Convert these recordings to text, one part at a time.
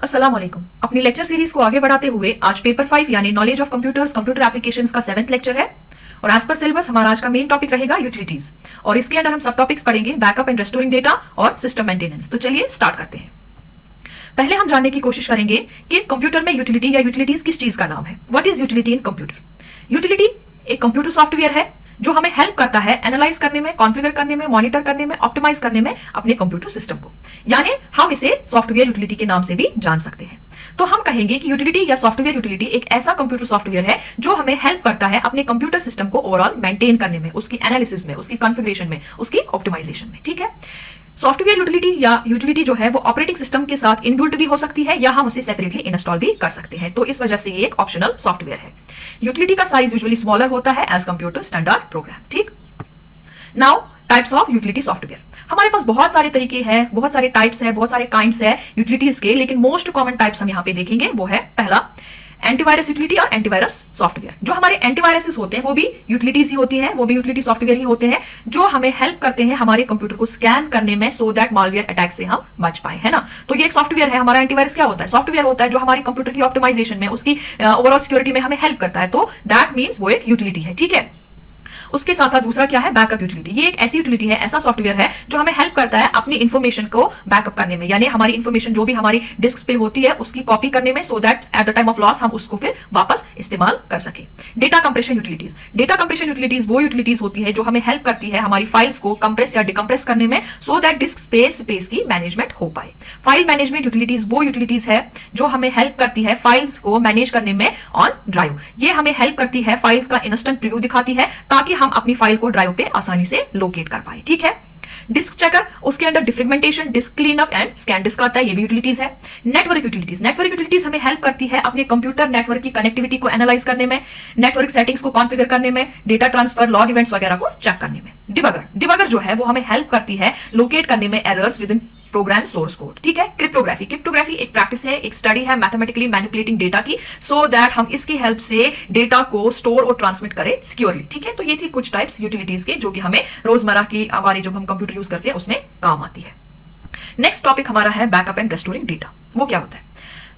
अस्सलाम वालेकुम। अपनी लेक्चर सीरीज को आगे बढ़ाते हुए आज पेपर 5 यानी knowledge of computers computer applications का 7th लेक्चर है और एज पर सिलेबस हमारा आज का मेन टॉपिक रहेगा यूटिलिटीज और इसके अंदर हम सब टॉपिक्स पढ़ेंगे बैकअप एंड रेस्टोरिंग डेटा और सिस्टम मेंटेनेंस। तो चलिए स्टार्ट करते हैं। पहले हम जानने की कोशिश करेंगे कि कंप्यूटर में यूटिलिटी या यूटिलिटीज किस चीज का नाम है। What is utility in computer? Utility एक कंप्यूटर सॉफ्टवेयर है जो हमें हेल्प करता है एनालाइज करने में, कॉन्फ़िगर करने में, मॉनिटर करने में, ऑप्टिमाइज करने में अपने कंप्यूटर सिस्टम को, यानी हम इसे सॉफ्टवेयर यूटिलिटी के नाम से भी जान सकते हैं। तो हम कहेंगे कि यूटिलिटी या सॉफ्टवेयर यूटिलिटी एक ऐसा कंप्यूटर सॉफ्टवेयर है जो हमें हेल्प करता है अपने कंप्यूटर सिस्टम को ओवरऑल मेंटेन करने में, उसकी एनालिसिस में, उसकी कॉन्फ़िगरेशन में, उसकी ऑप्टिमाइजेशन में। ठीक है। सॉफ्टवेयर यूटिलिटी या यूटिलिटी जो है वो ऑपरेटिंग सिस्टम के साथ इनबिल्ट भी हो सकती है या हम उसे सेपरेटली इंस्टॉल भी कर सकते हैं। तो इस वजह से ये एक ऑप्शनल सॉफ्टवेयर है। यूटिलिटी का साइज यूजुअली स्मॉलर होता है एज कंप्यूटर स्टैंडर्ड प्रोग्राम। ठीक। Now types of utility software. हमारे पास बहुत सारे तरीके हैं, बहुत सारे टाइप्स हैं, बहुत सारे काइंड्स है यूटिलिटीज के, लेकिन मोस्ट कॉमन टाइप्स हम यहाँ पे देखेंगे वो है पहला एंटीवायरस यूटिलिटी और एंटीवायरस सॉफ्टवेयर। जो हमारे एंटीवायरसेस होते हैं वो भी यूटिलिटीज ही होती है, वो भी यूटिलिटी सॉफ्टवेयर ही होते हैं जो हमें हेल्प करते हैं हमारे कंप्यूटर को स्कैन करने में सो दैट मालवेयर अटैक से हम बच पाए, है ना। तो ये एक सॉफ्टवेयर है। हमारा एंटीवायरस क्या होता है? सॉफ्टवेयर होता है जो हमारे कंप्यूटर की ऑप्टिमाइजेशन में, उसकी ओवरऑल सिक्योरिटी में हमें हेल्प करता है। तो दैट मीन्स वो एक यूटिलिटी है। ठीक है। उसके साथ साथ दूसरा क्या है? Backup utility. ये एक ऐसी यूटिलिटी है, ऐसा सॉफ्टवेयर है जो हमें हेल्प करता है अपनी इंफॉर्मेशन को बैकअप करने में, यानी हमारी इंफॉर्मेशन जो भी हमारी डिस्क पे होती है उसकी कॉपी करने में, so that at the time of loss हम उसको फिर वापस इस्तेमाल कर सके। Data compression utilities. Data compression utilities वो यूटिलिटीज होती है जो हमें हेल्प करती है हमारी फाइल्स को कंप्रेस या डिकम्प्रेस करने में, सो दैट डिस्क स्पेस की मैनेजमेंट हो पाए। फाइल मैनेजमेंट यूटिलिटीज वो यूटिलिटीज है जो हमें हेल्प करती है फाइल्स को मैनेज करने में ऑन ड्राइव। ये हमें हेल्प करती है, फाइल्स का इंस्टेंट प्रीव्यू दिखाती है ताकि हम अपनी फाइल को ड्राइव पे आसानी से लोकेट कर पाए। ठीक है। डिस्क चेकर, उसके अंदर defragmentation, disk cleanup and scan disk आता है, ये भी यूटिलिटीज है। Network utilities. नेटवर्क यूटिलिटीज हमें हेल्प करती है अपने कंप्यूटर नेटवर्क की कनेक्टिविटी को एनालाइज करने में, नेटवर्क सेटिंग्स को कॉन्फ़िगर करने में, डेटा ट्रांसफर, लॉग इवेंट्स वगैरह को चेक करने में। डिबगर। डिबगर जो है वो हमें हेल्प करती है लोकेट करने में errors within program source code. ठीक है। क्रिप्टोग्राफी। क्रिप्टोग्राफी एक प्रैक्टिस है, एक स्टडी है मैथमेटिकली मैनिपुलेटिंग डेटा की, सो दैट हम इसकी हेल्प से डेटा को स्टोर और ट्रांसमिट करें सिक्योरली। ठीक है। तो ये थी कुछ टाइप्स यूटिलिटीज के जो कि हमें रोजमर्रा की हमारी जब हम कंप्यूटर यूज करते हैं उसमें काम आती है। नेक्स्ट टॉपिक हमारा है बैकअप एंड रेस्टोरिंग डेटा। वो क्या होता है?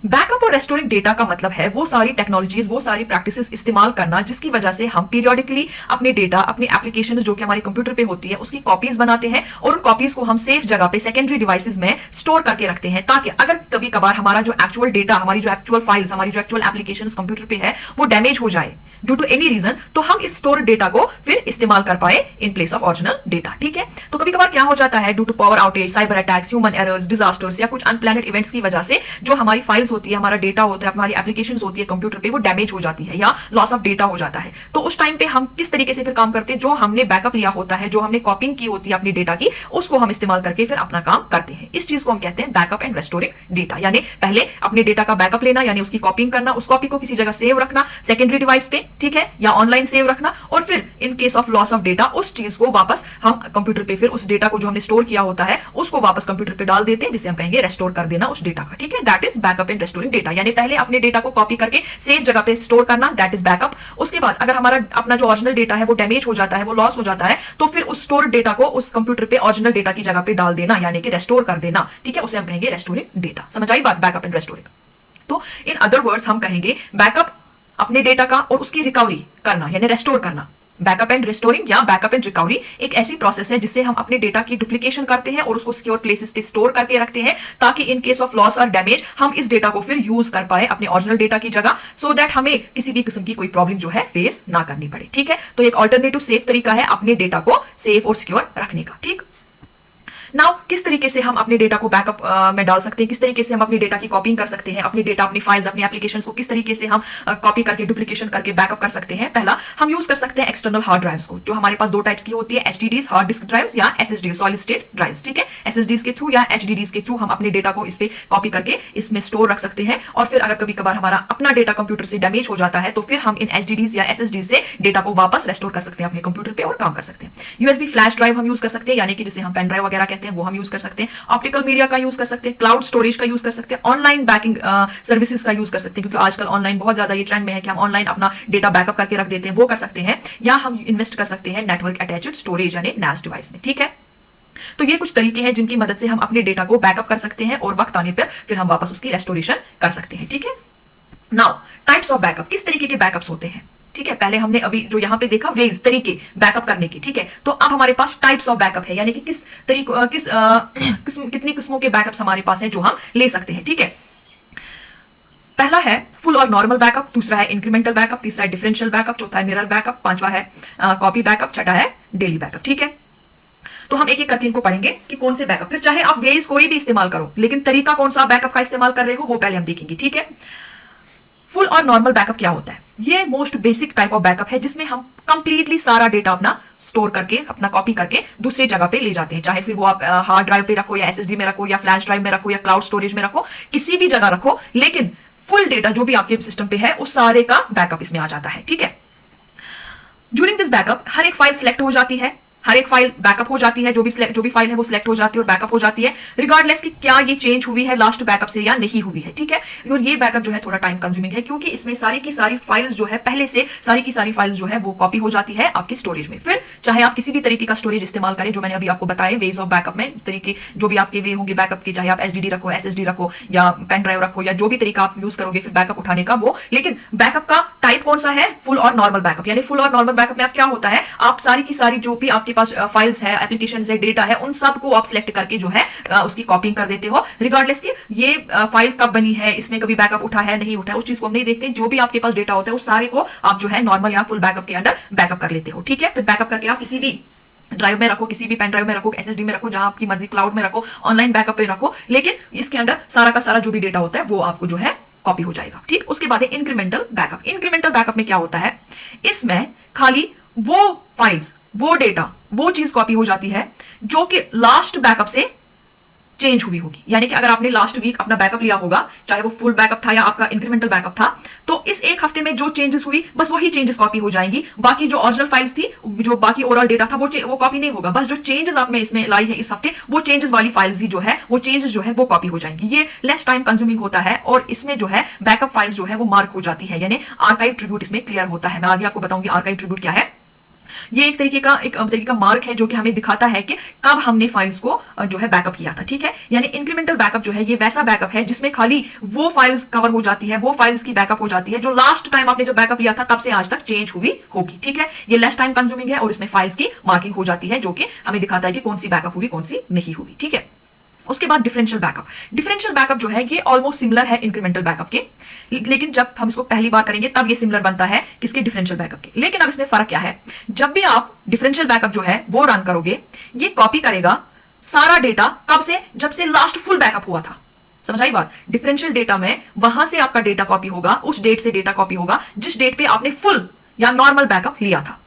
बैकअप और रेस्टोरिंग डेटा का मतलब है वो सारी टेक्नोलॉजीज, वो सारी प्रैक्टिसेस इस्तेमाल करना जिसकी वजह से हम पीरियोडिकली अपने डेटा, अपनी एप्लीकेशन जो कि हमारे कंप्यूटर पे होती है उसकी कॉपीज बनाते हैं और उन कॉपीज को हम सेफ जगह पे सेकेंडरी डिवाइसेस में स्टोर करके रखते हैं ताकि अगर कभी कभार हमारा जो एक्चुअल डेटा, हमारी जो एक्चुअल फाइल्स, हमारी जो एक्चुअल एप्लीकेशन कंप्यूटर पे है वो डैमेज हो जाए ड्यू टू एनी रीजन, तो हम इस स्टोर डेटा को फिर इस्तेमाल कर पाए in place of original data. ठीक है। तो कभी कभार क्या हो जाता है due to power outage, cyber attacks, human errors, disasters या कुछ अनप्लानेड इवेंट्स की वजह से जो हमारी फाइल्स होती है, हमारा डेटा होता है, हमारी एप्लीकेशंस होती है कंप्यूटर पे, वो डैमेज हो जाती है या लॉस ऑफ डेटा हो जाता है। तो उस टाइम पे हम किस तरीके से फिर काम करते हैं? जो हमने बैकअप लिया होता है, जो हमने कॉपिंग की होती है अपनी डेटा की, उसको हम इस्तेमाल करके फिर अपना काम करते हैं। इस चीज को हम कहते हैं बैकअप एंड रेस्टोरिंग डेटा, यानी पहले अपने डेटा का बैकअप लेना, यानी उसकी कॉपिंग करना, उस कॉपी को किसी जगह सेव रखना सेकेंडरी डिवाइस पे, ठीक है, या ऑनलाइन सेव रखना, और फिर in case of loss of data उस चीज को वापस हम कंप्यूटर पे, फिर उस डेटा को जो हमने स्टोर किया होता है उसको वापस कंप्यूटर पे डाल देते हैं, जिसे हम कहेंगे रेस्टोर कर देना उस डेटा का। ठीक है। That is backup and restoring data, यानी पहले अपने डेटा को कॉपी करके सेफ जगह पे स्टोर करना, दैट इज बैकअप। उसके बाद अगर हमारा अपना जो ओरिजिनल डेटा है वो डैमेज हो जाता है, वो लॉस हो जाता है, तो फिर उस स्टोर डेटा को उस कंप्यूटर पे ओरिजिनल डेटा की जगह पे डाल देना, यानी कि रेस्टोर कर देना। ठीक है। उसे हम कहेंगे रेस्टोरिंग डेटा। समझ आई बात? Backup and restoring. तो इन अदर वर्ड्स हम कहेंगे बैकअप अपने डेटा का और उसकी रिकवरी करना, यानी रेस्टोर करना। बैकअप एंड रिस्टोरिंग या बैकअप एंड रिकवरी एक ऐसी प्रोसेस है जिससे हम अपने डेटा की डुप्लीकेशन करते हैं और उसको सिक्योर प्लेसेस पे स्टोर करके रखते हैं ताकि इन केस ऑफ लॉस और डैमेज हम इस डेटा को फिर यूज कर पाए अपने ओरिजिनल डेटा की जगह, सो दैट हमें किसी भी किस्म की कोई प्रॉब्लम जो है फेस ना करनी पड़े। ठीक है। तो एक ऑल्टरनेटिव सेफ तरीका है अपने डेटा को सेफ और सिक्योर रखने का। ठीक। नाउ किस तरीके से हम अपने डेटा को बैकअप में डाल सकते हैं, किस तरीके से हम अपने डेटा की कॉपिंग कर सकते हैं, अपने डेटा, अपनी फाइल्स, अपनी एप्लीकेशंस को किस तरीके से हम कॉपी करके डुप्लीकेशन करके बैकअप कर सकते हैं। पहला हम यूज कर सकते हैं एक्सटर्नल हार्ड ड्राइव्स को, जो हमारे पास दो टाइप्स की होती है, एचडीडीज हार्ड डिस्क ड्राइव्स या एसएसडी सॉलिड स्टेट ड्राइव्स। ठीक है। एसएसडीज के थ्रू या एचडीडीज के थ्रू हम अपने डेटा को इस पे कॉपी करके इसमें स्टोर रख सकते हैं, और फिर अगर कभी कभार हमारा अपना डेटा कंप्यूटर से डैमेज हो जाता है तो फिर हम इन एचडीडीज या एसएसडी से डेटा को वापस रेस्टोर कर सकते हैं अपने कंप्यूटर पे और काम कर सकते हैं। यूएसबी फ्लैश ड्राइव हम यूज कर सकते हैं, यानी कि जिसे हम पेन ड्राइव वगैरह कहते हैं, वो हम यूज कर सकते हैं। ऑप्टिकल मीडिया का यूज कर सकते हैं, क्लाउड स्टोरेज का यूज कर सकते हैं, ऑनलाइन बैकिंग सर्विसेज का यूज कर सकते हैं, क्योंकि आजकल ऑनलाइन बहुत ज्यादा ये ट्रेंड में है कि हम ऑनलाइन अपना डेटा बैकअप करके रख देते हैं, वो कर सकते हैं। या हम इन्वेस्ट कर सकते हैं नेटवर्क अटैच्ड स्टोरेज यानी NAS डिवाइस में। ठीक है। तो ये कुछ तरीके हैं जिनकी मदद से हम अपने डेटा को बैकअप कर सकते हैं और वक्त आने पर फिर हम वापस उसकी रेस्टोरेशन कर सकते हैं। ठीक है, नाउ टाइप्स ऑफ बैकअप, किस तरीके के बैकअप्स होते हैं। ठीक है, पहले हमने अभी जो यहाँ पे देखा वेज तरीके बैकअप करने के। ठीक है, तो अब हमारे पास टाइप्स ऑफ बैकअप है, यानी कि किस तरीके कितनी किस्मों के बैकअप्स हमारे पास हैं जो हम ले सकते हैं। ठीक है, पहला है फुल और नॉर्मल बैकअप, दूसरा है इंक्रीमेंटल बैकअप, तीसरा है डिफरेंशियल बैकअप, चौथा है मिरर बैकअप, पांचवा है कॉपी बैकअप, छठा है डेली बैकअप। ठीक है, तो हम एक एक करके इनको पढ़ेंगे कि कौन से बैकअप, फिर चाहे आप वेज कोई भी इस्तेमाल करो, लेकिन तरीका कौन सा बैकअप का इस्तेमाल कर रहे हो वो पहले हम देखेंगे। ठीक है, फुल और नॉर्मल बैकअप क्या होता है? ये most basic type of backup है जिसमें हम कंप्लीटली सारा डेटा अपना स्टोर करके, अपना कॉपी करके दूसरी जगह पे ले जाते हैं, चाहे फिर वो आप हार्ड ड्राइव पे रखो या एसएसडी में रखो या फ्लैश ड्राइव में रखो या क्लाउड स्टोरेज में रखो, किसी भी जगह रखो, लेकिन फुल डेटा जो भी आपके सिस्टम पे है उस सारे का बैकअप इसमें आ जाता है। ठीक है, ड्यूरिंग दिस बैकअप हर एक फाइल सिलेक्ट हो जाती है, हर एक फाइल बैकअप हो जाती है, जो भी फाइल है वो सिलेक्ट हो जाती है और बैकअप हो जाती है, रिगार्डलेस कि क्या ये चेंज हुई है लास्ट बैकअप से या नहीं हुई है। ठीक है, और ये बैकअप जो है थोड़ा टाइम कंज्यूमिंग है क्योंकि इसमें सारी की सारी फाइल्स जो है पहले से सारी की सारी फाइल्स जो है वो कॉपी हो जाती है आपकी स्टोरेज में। फिर चाहे आप किसी भी तरीके का स्टोरेज इस्तेमाल करें, जो मैंने अभी आपको बताया वेज ऑफ बैकअप में तरीके जो भी आपके वे होंगे बैकअप के, चाहे आप एचडीडी रखो, एसएसडी रखो या पेन ड्राइव रखो या जो भी तरीका आप यूज करोगे फिर बैकअप उठाने का वो, लेकिन बैकअप का टाइप कौन सा है? फुल और नॉर्मल बैकअप। यानी फुल और नॉर्मल बैकअप में आप क्या होता है, आप सारी की सारी जो भी आपके पास फाइल्स है, एप्लीकेशन है, डेटा है, उन सब को आप सिलेक्ट करके जो है उसकी कॉपिंग कर देते हो, रिगार्डलेस कि ये फाइल कब बनी है, इसमें कभी बैकअप उठा है नहीं उठा है, उस चीज को हम नहीं देखते। जो भी आपके पास डेटा होता है उस सारे को आप जो है नॉर्मल या फुल बैकअप के अंदर बैकअप कर लेते हो। ठीक है, फिर बैकअप करके आप किसी भी ड्राइव में रखो, किसी भी पेन ड्राइव में रखो, एसएसडी में रखो, जहां आपकी मर्जी, क्लाउड में रखो, ऑनलाइन बैकअप पे रखो, लेकिन इसके अंदर सारा का सारा जो भी डेटा होता है वो आपको जो है कॉपी हो जाएगा। ठीक, उसके बाद है इंक्रीमेंटल बैकअप। इंक्रीमेंटल बैकअप में क्या होता है, इसमें खाली वो फाइल्स, वो डेटा, वो चीज कॉपी हो जाती है जो कि लास्ट बैकअप से चेंज हुई होगी। यानी कि अगर आपने लास्ट वीक अपना बैकअप लिया होगा, चाहे वो फुल बैकअप था या आपका इंक्रीमेंटल बैकअप था, तो इस एक हफ्ते में जो चेंजेस हुई बस वही चेंजेस कॉपी हो जाएंगी। बाकी जो ओरिजिनल फाइल्स थी, जो बाकी ओवरऑल डेटा था वो कॉपी नहीं होगा। बस जो चेंजेस आपने इसमें लाई है इस हफ्ते, वो चेंजेस वाली फाइल्स ही जो है वो चेंजेस जो है वो कॉपी हो जाएंगी। ये लेस टाइम कंज्यूमिंग होता है और इसमें जो है बैकअप फाइल्स जो है वो मार्क हो जाती है, यानी आर्काइव ट्रिब्यूट इसमें क्लियर होता है। मैं आगे आपको बताऊंगी आर्काइव ट्रिब्यूट क्या है। ये एक तरीके का मार्क है जो कि हमें दिखाता है कि कब हमने फाइल्स को जो है बैकअप किया था। ठीक है, यानी इंक्रीमेंटल बैकअप जो है ये वैसा बैकअप है जिसमें खाली वो फाइल्स कवर हो जाती है, वो फाइल्स की बैकअप हो जाती है जो लास्ट टाइम आपने जब बैकअप लिया था तब से आज तक चेंज हुई होगी। ठीक है, ये लेस टाइम कंज्यूमिंग है और इसमें फाइल्स की मार्किंग हो जाती है जो कि हमें दिखाता है कि कौन सी बैकअप हुई, कौन सी नहीं हुई। ठीक है, उसके बाद डिफरेंशियल बैकअप। डिफरेंशियल बैकअप जो है ये ऑलमोस्ट सिमिलर है इंक्रीमेंटल बैकअप के, लेकिन जब हम इसको पहली बार करेंगे तब ये सिमिलर बनता है किसके? डिफरेंशियल बैकअप के। लेकिन अब इसमें फर्क क्या है, जब भी आप डिफरेंशियल बैकअप जो है वो रन करोगे, ये कॉपी करेगा सारा डेटा कब से? जब से लास्ट फुल बैकअप हुआ था। समझ आई बात? डिफरेंशियल डेटा में वहां से आपका डेटा कॉपी होगा, उस डेट से डेटा कॉपी होगा जिस डेट पे आपने फुल या नॉर्मल बैकअप लिया था।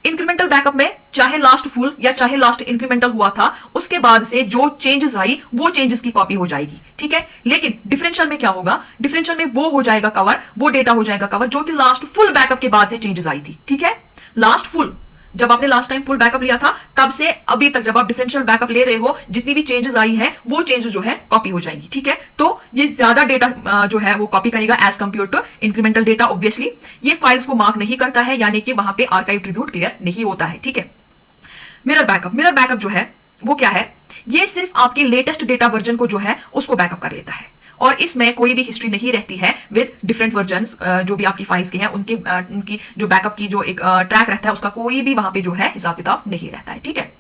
इंक्रीमेंटल बैकअप में चाहे लास्ट फुल या चाहे लास्ट इंक्रीमेंटल हुआ था, उसके बाद से जो चेंजेस आई वो चेंजेस की कॉपी हो जाएगी। ठीक है, लेकिन डिफरेंशियल में क्या होगा, डिफरेंशियल में वो हो जाएगा कवर, वो डेटा हो जाएगा कवर जो कि लास्ट फुल बैकअप के बाद से चेंजेस आई थी। ठीक है, लास्ट फुल, जब आपने लास्ट टाइम फुल बैकअप लिया था तब से अभी तक जब आप डिफरेंशियल बैकअप ले रहे हो, जितनी भी चेंजेस आई है वो चेंजेस जो है कॉपी हो जाएंगी। ठीक है, तो ये ज्यादा डेटा जो है वो कॉपी करेगा as compared to incremental data. Obviously ये फाइल्स को मार्क नहीं करता है, यानी कि वहां पे आर्काइव ट्रिब्यूट क्लियर नहीं होता है। ठीक है, मिरर बैकअप। मिरर बैकअप जो है वो क्या है, ये सिर्फ आपके लेटेस्ट डेटा वर्जन को जो है उसको बैकअप कर लेता है और इसमें कोई भी हिस्ट्री नहीं रहती है विद डिफरेंट वर्जन्स। जो भी आपकी फाइल्स के हैं उनकी जो बैकअप की जो एक ट्रैक रहता है उसका कोई भी वहां पे जो है हिसाब किताब नहीं रहता है। ठीक है,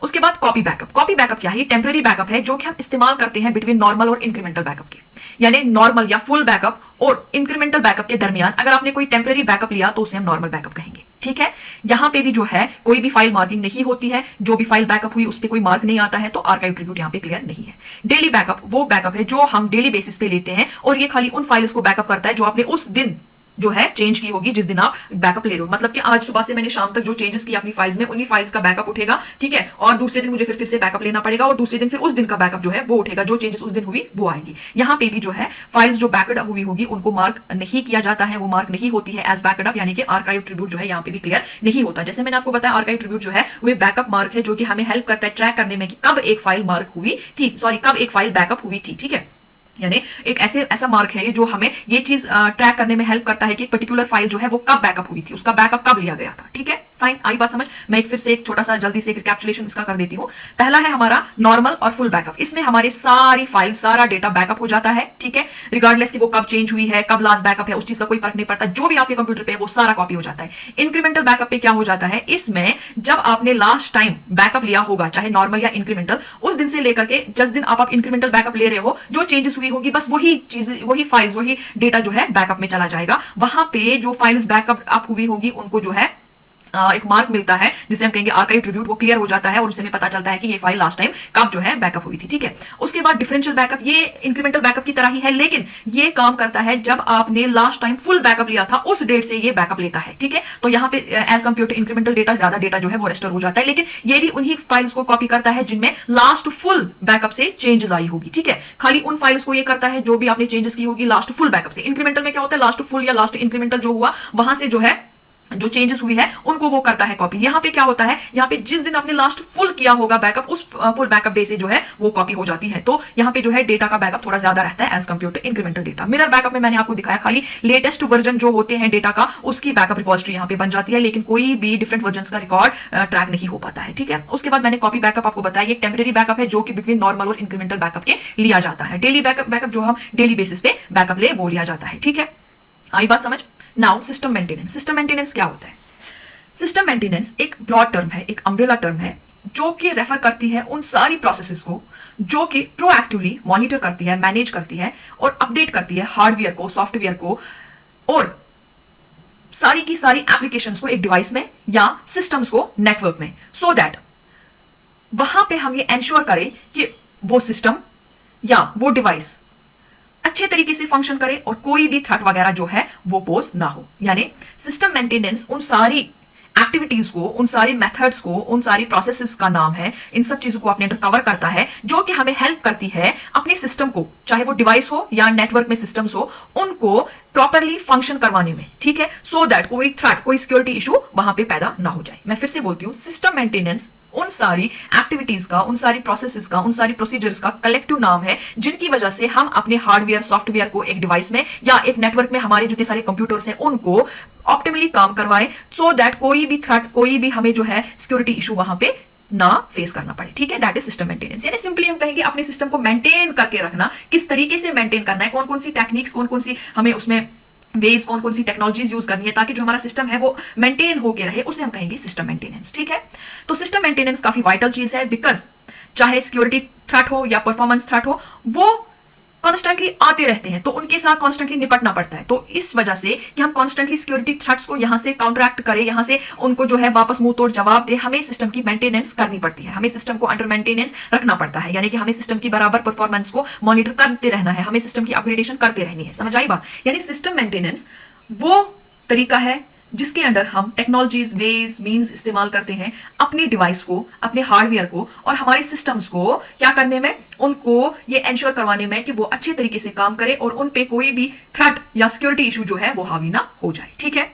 उसके बाद कॉपी बैकअप। कॉपी बैकअप क्या है? ये टेम्पररी बैकअप है जो कि हम इस्तेमाल करते हैं बिटवीन नॉर्मल और इंक्रीमेंटल बैकअप के, यानी नॉर्मल या फुल बैकअप और इंक्रीमेंटल बैकअप के दरमियान अगर आपने कोई टेम्पररी बैकअप लिया तो उसे हम नॉर्मल बैकअप कहेंगे। ठीक है, यहां पे भी जो है कोई भी फाइल मार्किंग नहीं होती है, जो भी फाइल बैकअप हुई उस पर कोई मार्क नहीं आता है, तो आर्काइव ट्रिब्यूट यहां पे क्लियर नहीं है। डेली बैकअप वो बैकअप है जो हम डेली बेसिस पे लेते हैं और ये खाली उन फाइल्स को बैकअप करता है जो आपने उस दिन जो है चेंज की होगी जिस दिन आप बैकअप ले रहे हो। मतलब कि आज सुबह से मैंने शाम तक जो चेंजेस की अपनी फाइल्स में, उन्हीं फाइल्स का बैकअप उठेगा। ठीक है, और दूसरे दिन मुझे फिर से बैकअप लेना पड़ेगा और दूसरे दिन फिर उस दिन का बैकअप जो है वो उठेगा, जो चेंजेस उस दिन हुई वो आएंगी। यहाँ पे भी जो है फाइल्स जो बैकअप हुई होगी उनको मार्क नहीं किया जाता है, वो मार्क नहीं होती है एज बैकअप, यानी कि आर्काइव ट्रिब्यूट जो है यहाँ पे भी क्लियर नहीं होता। जैसे मैंने आपको बताया आर्काइव ट्रिब्यूट जो है वो बैकअप मार्क है जो कि हमें हेल्प करता है ट्रैक करने में कि कब एक फाइल मार्क हुई थी, सॉरी कब एक फाइल बैकअप हुई थी। ठीक है, यानी एक ऐसा मार्क है जो हमें ये चीज ट्रैक करने में हेल्प करता है कि पर्टिकुलर फाइल जो है वो कब बैकअप हुई थी, उसका बैकअप कब लिया गया था। ठीक है, फाइन, आई बात समझ। मैं एक फिर से एक छोटा सा जल्दी से रिकैप्चुलेशन इसका कर देती हूँ। पहला है हमारा नॉर्मल और फुल बैकअप। इसमें हमारे सारी फाइल, सारा डेटा बैकअप हो जाता है, ठीक है, रिगार्डलेस कि वो कब चेंज हुई है, कब लास्ट बैकअप है, उस चीज का कोई फर्क नहीं पड़ता। जो भी आपके कंप्यूटर पे है वो सारा कॉपी हो जाता है। इंक्रीमेंटल बैकअप पे क्या हो जाता है, इसमें जब आपने लास्ट टाइम बैकअप लिया होगा, चाहे नॉर्मल या इंक्रीमेंटल, उस दिन से लेकर के जिस दिन आप इंक्रीमेंटल बैकअप ले रहे हो, जो चेंजेस हुई होगी बस वही चीज, वही फाइल्स, वही डेटा जो है बैकअप में चला जाएगा। वहां पे जो फाइल्स बैकअप आप हुई होगी उनको जो है एक मार्क मिलता है जिसे हम कहेंगे आर्काइव ट्रिब्यूट, वो क्लियर हो जाता है और उससे हमें पता चलता है कि ये फाइल लास्ट टाइम कब जो है बैकअप हुई थी, ठीक है। उसके बाद डिफरेंशियल बैकअप, ये इंक्रीमेंटल बैकअप की तरह ही है, लेकिन ये काम करता है जब आपने लास्ट टाइम फुल बैकअप लिया था उस डेट से ये बैकअप लेता है, ठीक है। तो यहाँ पे as compared to incremental data ज्यादा डेटा जो है वो रेस्टोर हो जाता है, लेकिन ये भी उन्हीं फाइल्स को कॉपी करता है जिनमें लास्ट फुल बैकअप से चेंजेस आई होगी, ठीक है। खाली उन फाइल्स को ये करता है जो भी आपने चेंजेस की होगी लास्ट फुल बैकअप से। इंक्रीमेंटल में क्या होता है, लास्ट फुल या लास्ट इंक्रीमेंटल जो हुआ वहां से जो है जो चेंजेस हुई है उनको वो करता है कॉपी। यहाँ पे क्या होता है, यहाँ पे जिस दिन आपने लास्ट फुल किया होगा बैकअप, उस फुल बैकअप डे से जो है वो कॉपी हो जाती है। तो यहाँ पे जो है डेटा का बैकअप थोड़ा ज्यादा रहता है as compared to incremental data. Mirror backup में मैंने आपको दिखाया खाली लेटेस्ट वर्जन जो होते हैं डेटा का उसकी बैकअप रिपोजिटरी यहाँ पे बन जाती है, लेकिन कोई भी डिफरेंट वर्जन का रिकॉर्ड ट्रैक नहीं हो पाता है, ठीक है। उसके बाद मैंने कॉपी बैकअप आपको बताया, एक टेम्परेरी बैकअप है जो कि बिटवीन नॉर्मल और इंक्रीमेंटल बैकअप के लिया जाता है। डेली बैकअप जो हम डेली बेसिस पे बैकअप ले वो लिया जाता है, ठीक है। आई बात समझ। Now system maintenance. System maintenance क्या होता है? सिस्टम मेंटेनेंस एक ब्रॉड टर्म है, एक अम्ब्रेला टर्म है जो कि रेफर करती है उन सारी प्रोसेसेस को जो कि प्रोएक्टिवली मॉनिटर करती है, मैनेज करती है और अपडेट करती है हार्डवेयर को, सॉफ्टवेयर को और सारी की सारी एप्लीकेशंस को एक डिवाइस में या सिस्टम्स को नेटवर्क में, सो दैट वहां पे हम ये एंश्योर करें कि वो सिस्टम या वो डिवाइस अच्छे तरीके से फंक्शन करे और कोई भी थ्रेट वगैरह जो है वो पोज ना हो। यानी सिस्टम मेंटेनेंस उन सारी एक्टिविटीज को, उन सारी मेथड्स को, उन सारी प्रोसेसेस का नाम है। इन सब चीजों को अपने अंदर कवर करता है जो कि हमें हेल्प करती है अपने सिस्टम को, चाहे वो डिवाइस हो या नेटवर्क में सिस्टम्स हो, उनको प्रॉपरली फंक्शन करवाने में, ठीक है, सो दैट कोई थ्रेट, कोई सिक्योरिटी इशू वहां पे पैदा ना हो जाए। मैं फिर से बोलती हूँ, सिस्टम मेंटेनेंस उन सारी एक्टिविटीज का, उन सारी प्रोसेसेस का, उन सारी प्रोसीजर्स का कलेक्टिव नाम है जिनकी वजह से हम अपने हार्डवेयर, सॉफ्टवेयर को एक डिवाइस में या एक नेटवर्क में हमारे जितने सारे कंप्यूटर्स हैं उनको ऑप्टिमली काम करवाएं, सो दैट कोई भी थ्रेट, कोई भी हमें जो है सिक्योरिटी इशू वहां पे ना फेस करना पड़े, ठीक है। That is system maintenance. यानी सिंपली हम कहेंगे अपने सिस्टम को मेंटेन करके रखना, किस तरीके से मेंटेन करना है, कौन कौन सी टेक्निक्स, कौन कौन सी हमें उसमें वेज, कौन कौन सी टेक्नोलॉजीज यूज करनी है ताकि जो हमारा सिस्टम है वो मेंटेन होके रहे, उसे हम कहेंगे सिस्टम मेंटेनेंस, ठीक है। तो सिस्टम मेंटेनेंस काफी वाइटल चीज है, बिकॉज चाहे सिक्योरिटी थ्रेट हो या परफॉर्मेंस थ्रेट हो, वो कॉन्स्टेंटली आते रहते हैं, तो उनके साथ कॉन्स्टेंटली निपटना पड़ता है। तो इस वजह से कि हम कॉन्स्टेंटली सिक्योरिटी थ्रेट्स को यहां से काउंटरैक्ट करें, यहां से उनको जो है वापस मुंह तोड़ जवाब दे, हमें सिस्टम की मेंटेनेंस करनी पड़ती है, हमें सिस्टम को अंडर मेंटेनेंस रखना पड़ता है। यानी कि हमें सिस्टम की बराबर परफॉर्मेंस को मॉनिटर करते रहना है, हमें सिस्टम की अपग्रेडेशन करते रहनी है। समझ आई बात? यानी सिस्टम मेंटेनेंस वो तरीका है जिसके अंदर हम टेक्नोलॉजीज, वेज, मींस इस्तेमाल करते हैं अपने डिवाइस को, अपने हार्डवेयर को और हमारे सिस्टम्स को क्या करने में, उनको ये एंश्योर करवाने में कि वो अच्छे तरीके से काम करे और उन पे कोई भी थ्रेट या सिक्योरिटी इशू जो है वो हावी ना हो जाए, ठीक है।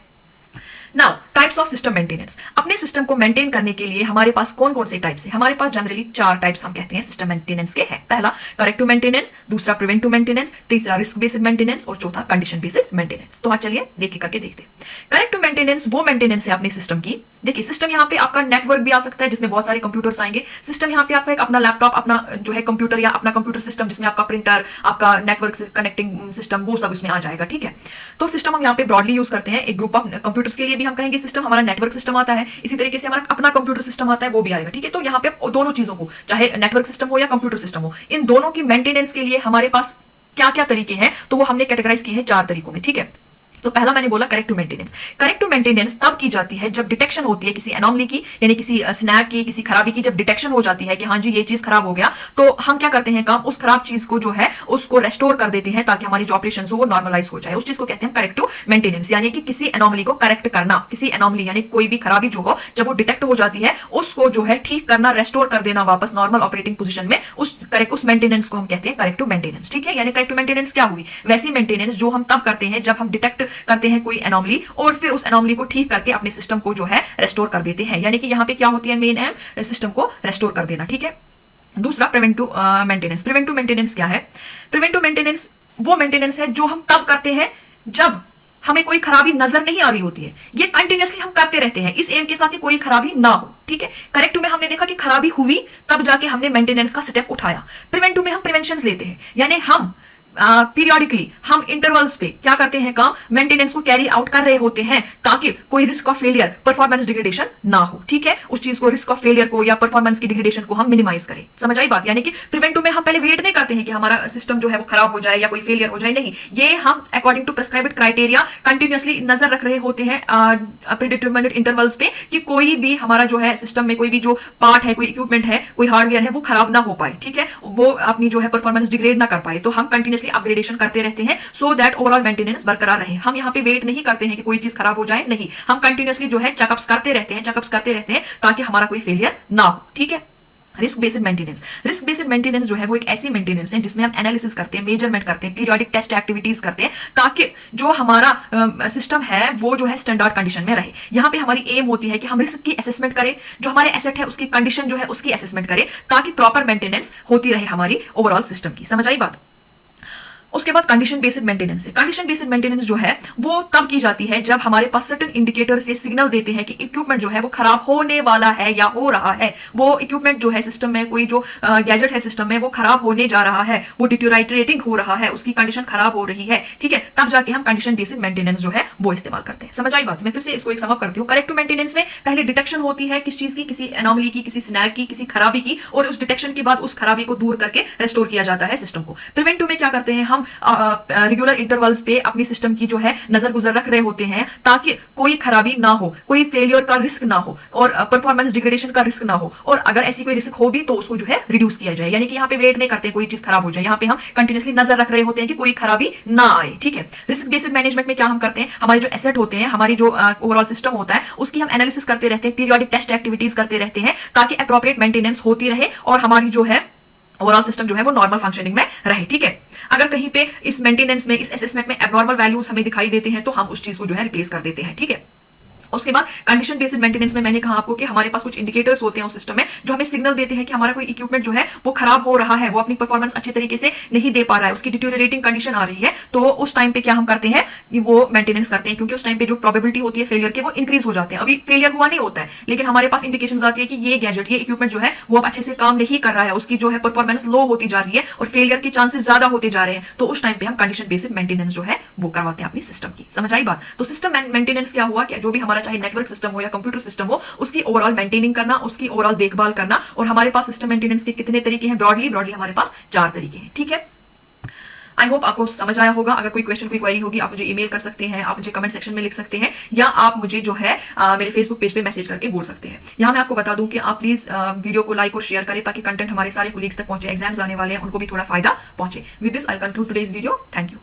Now types of system maintenance. अपने सिस्टम को मेंटेन करने के लिए हमारे पास कौन कौन से टाइप्स हैं? हमारे पास जनरली 4 टाइप्स हम कहते हैं सिस्टम मेंटेनेंस के हैं। पहला करेक्टिव मेंटेनेंस, दूसरा प्रिवेंटिव मेंटेनेंस, तीसरा रिस्क बेस्ड मेंटेनेंस और चौथा कंडीशन बेस्ड मेंटेनेंस। तो चलिए देख करके देखते हैं। करेक्टिव मेंटेनेंस वो मेंटेनेंस है अपने सिस्टम की। देखिए सिस्टम यहाँ पे आपका नेटवर्क भी आ सकता है जिसमें बहुत सारे कंप्यूटर्स आएंगे। सिस्टम यहाँ पे आपका एक अपना लैपटॉप, अपना जो है कंप्यूटर या अपना कंप्यूटर सिस्टम जिसमें आपका प्रिंटर, आपका नेटवर्क से कनेक्टिंग सिस्टम, वो सब इसमें आ जाएगा, ठीक है। तो सिस्टम हम यहाँ पे ब्रॉडली यूज करते हैं। एक ग्रुप ऑफ कंप्यूटर्स के लिए भी हम कहेंगे सिस्टम, हमारा नेटवर्क सिस्टम आता है, इसी तरीके से हमारा अपना कंप्यूटर सिस्टम आता है, वो भी आएगा, ठीक है। तो यहाँ पे दोनों चीजों को, चाहे नेटवर्क सिस्टम हो या कंप्यूटर सिस्टम हो, इन दोनों की मेंटेनेंस के लिए हमारे पास क्या क्या तरीके हैं, तो वो हमने कैटेगराइज किए हैं 4 तरीकों में, ठीक है। तो पहला मैंने बोला करेक्टिव मेंटेनेंस। करेक्टिव मेंटेनेंस तब की जाती है जब डिटेक्शन होती है किसी एनोमली की, यानी किसी स्नैग की, किसी खराबी की। जब डिटेक्शन हो जाती है कि हाँ जी ये चीज खराब हो गया, तो हम क्या करते हैं काम, उस खराब चीज को जो है उसको रेस्टोर कर देते हैं ताकि हमारी जो ऑपरेशन हो वो नॉर्मलाइज हो जाए। उस चीज को कहते हैं करेक्टिव मेंटेनेंस। यानी कि किसी एनोमली को करेक्ट करना, किसी एनोमली यानी कोई भी खराबी जो हो, जब वो डिटेक्ट हो जाती है उसको जो है ठीक करना, रेस्टोर कर देना वापस नॉर्मल ऑपरेटिंग पोजीशन में, उस मेंटेनेंस को हम कहते हैं करेक्टिव मेंटेनेंस, ठीक है। यानी करेक्टिव मेंटेनेंस क्या हुई, वैसी मेंटेनेंस जो हम तब करते हैं जब हम डिटेक्ट करते हैं कोई एनोमली और फिर उस एनोमली को ठीक करके अपने सिस्टम को जो है रेस्टोर कर देते हैं। यानी कि यहाँ पे क्या होती है, मेन एम सिस्टम को रेस्टोर कर देना, ठीक है। दूसरा प्रिवेंटिव मेंटेनेंस। प्रिवेंटिव मेंटेनेंस क्या है? प्रिवेंटिव मेंटेनेंस वो मेंटेनेंस है जो हम तब करते हैं जब हमें कोई खराबी नजर नहीं आ रही होती है, ये कंटिन्यूअसली हम करते रहते हैं इस एम के साथ कि कोई खराबी ना हो, ठीक है। करेक्टिव में हमने देखा कि खराबी हुई तब जाके हमने मेंटेनेंस का स्टेप उठाया। प्रिवेंटिव में हम प्रिवेंशन लेते हैं, यानी हम पीरियडिकली हम इंटरवल्स पे क्या करते हैं, काम मेंटेनेंस को कैरी आउट कर रहे होते हैं ताकि कोई risk of failure, performance degradation ना हो, ठीक है। उस चीज को, रिस्क ऑफ फेलियर को या परफॉर्मेंस की डिग्रेडेशन को हम मिनिमाइज करें। समझ आई बात? यानी कि प्रिवेंटिव में हम पहले वेट नहीं करते हैं कि हमारा सिस्टम जो है वो खराब हो जाए या कोई फेलियर हो जाए, नहीं, ये हम according to prescribed criteria continuously नजर रख रहे होते हैं प्रीडिटरमाइंड इंटरवल्स पे कि कोई भी हमारा जो है सिस्टम में कोई भी जो पार्ट है, कोई इक्विपमेंट है, कोई हार्डवेयर है, वो खराब ना हो पाए, ठीक है, वो अपनी जो है परफॉर्मेंस डिग्रेड ना कर पाए। तो हम कंटिन्यूअसली अपग्रेडेशन करते रहते हैं सो दैट ओवरऑल मेंटेनेंस बरकरार रहे। हम यहाँ पे वेट नहीं करते हैं कि कोई चीज खराब हो जाए, नहीं, हम कंटिन्यूअसली जो है चेकअप्स करते रहते हैं ताकि हमारा कोई फेलियर ना हो, ठीक है। Risk based maintenance, risk based maintenance जो है वो एक ऐसी मेंटेनेंस है जिसमें हम एनालिसिस करते हैं, मेजरमेंट करते हैं, पीरियोडिक टेस्ट एक्टिविटीज करते हैं ताकि जो हमारा सिस्टम है वो जो है स्टैंडर्ड कंडीशन में रहे। यहाँ पे हमारी एम होती है कि हम रिस्क की असेसमेंट करें, जो हमारे एसेट है उसकी कंडीशन जो है उसकी असेसमेंट करें ताकि प्रॉपर मेंटेनेंस होती रहे हमारी ओवरऑल सिस्टम की। समझ आई बात? उसके बाद कंडीशन बेस्ड मेंटेनेंस है। कंडीशन बेस्ड मेंटेनेंस जो है वो तब की जाती है जब हमारे पास सर्टेन इंडिकेटर से सिग्नल देते हैं कि इक्विपमेंट जो है वो खराब होने वाला है या हो रहा है, वो इक्विपमेंट जो है सिस्टम में, कोई जो गैजेट है सिस्टम में वो खराब होने जा रहा है, वो डिटोराइटेटिंग हो रहा है, उसकी कंडीशन खराब हो रही है, ठीक है, तब जाके हम कंडीशन बेस्ड मेंटेनेंस जो है वो इस्तेमाल करते हैं। समझ आई बात? मैं फिर से इसको एक समअप करती हूँ। करेक्टिव मेंटेनेंस में पहले डिटेक्शन होती है किस चीज की, किसी एनोमली की, किसी स्नैग की, किसी खराबी की, और उस डिटेक्शन के बाद उस खराबी को दूर करके रेस्टोर किया जाता है सिस्टम को। प्रिवेंटिव में क्या करते हैं, हम रेगुलर इंटरवल्स पे अपनी सिस्टम की जो है नजर गुजर रख रहे होते हैं ताकि कोई खराबी ना हो, कोई फेलियर का रिस्क ना हो और परफॉर्मेंस डिग्रेडेशन का रिस्क ना हो, और अगर ऐसी कोई रिस्क हो भी तो उसको जो है रिड्यूस किया जाए। यानी कि यहाँ पे वेट नहीं करते कोई चीज खराब हो जाए, यहाँ पे हम कंटिन्यूअसली नजर रख रहे होते हैं कि कोई खराबी ना आए, ठीक है। रिस्क बेस्ड मैनेजमेंट में क्या हम करते हैं, हमारे जो एसेट होते हैं, हमारी जो ओवरऑल सिस्टम होता है उसकी हम एनालिसिस करते रहते हैं, पीरियोडिक टेस्ट एक्टिविटीज करते रहते हैं ताकि अप्रोप्रिएट मेंटेनेंस होती रहे और हमारी जो है ओवरऑल सिस्टम जो है वो नॉर्मल फंक्शनिंग में रहे, ठीक है। अगर कहीं पे इस मेंटेनेंस में, इस असेसमेंट में एबनॉर्मल वैल्यूज हमें दिखाई देते हैं तो हम उस चीज को जो है रिप्लेस कर देते हैं, ठीक है। उसके बाद कंडीशन बेस्ड मेंटेनेंस में मैंने कहा आपको कि हमारे पास कुछ इंडिकेटर्स होते हैं उस सिस्टम में जो हमें सिग्नल देते हैं कि हमारा कोई इक्विपमेंट जो है वो खराब हो रहा है, वो अपनी परफॉर्मेंस अच्छे तरीके से नहीं दे पा रहा है, उसकी डिटोरेटिंग कंडीशन आ रही है। तो उस टाइम पे क्या हम करते हैं, वो मेंटेनेंस करते हैं, क्योंकि उस टाइम पे जो प्रोबेबिलिटी होती है फेलियर के वो इंक्रीज हो जाते हैं। अभी फेलियर हुआ नहीं होता है लेकिन हमारे पास इंडिकेशन आती है कि ये गैजेट, ये इक्विपमेंट जो है वो अब अच्छे से काम नहीं कर रहा है, उसकी जो है परफॉर्मेंस लो होती जा रही है और फेलियर के चांसेस ज्यादा होते जा रहे हैं। तो उस टाइम पे हम कंडीशन बेस्ड मेंटेनेंस जो है वो करवाते हैं अपनी सिस्टम की। समझ आई बात? तो सिस्टम मेंटेनेंस क्या हुआ कि जो भी हमारा चाहे नेटवर्क सिस्टम या कंप्यूटर सिस्टम हो उसकी ओवरऑल मेंटेनिंग करना, उसकी ओवरऑल देखभाल करना। और हमारे पास सिस्टम मेंटेनेंस के कितने तरीके हैं, ब्रॉडली हमारे पास 4 तरीके हैं, ठीक है। आई होप आपको समझ आया होगा। अगर कोई क्वेश्चन, कोई क्वेरी होगी आप मुझे ईमेल कर सकते हैं, आप मुझे कमेंट सेक्शन में लिख सकते हैं, या आप मुझे जो है मेरे फेसबुक पेज पे मैसेज करके बोल सकते हैं। यहाँ मैं आपको बता दूं कि आप प्लीज वीडियो को लाइक और शेयर करें ताकि कंटेंट हमारे सारे कोलीग्स तक पहुंचे, एग्जाम्स आने वाले हैं उनको भी थोड़ा फायदा पहुंचे। With this I conclude today's video. Thank you.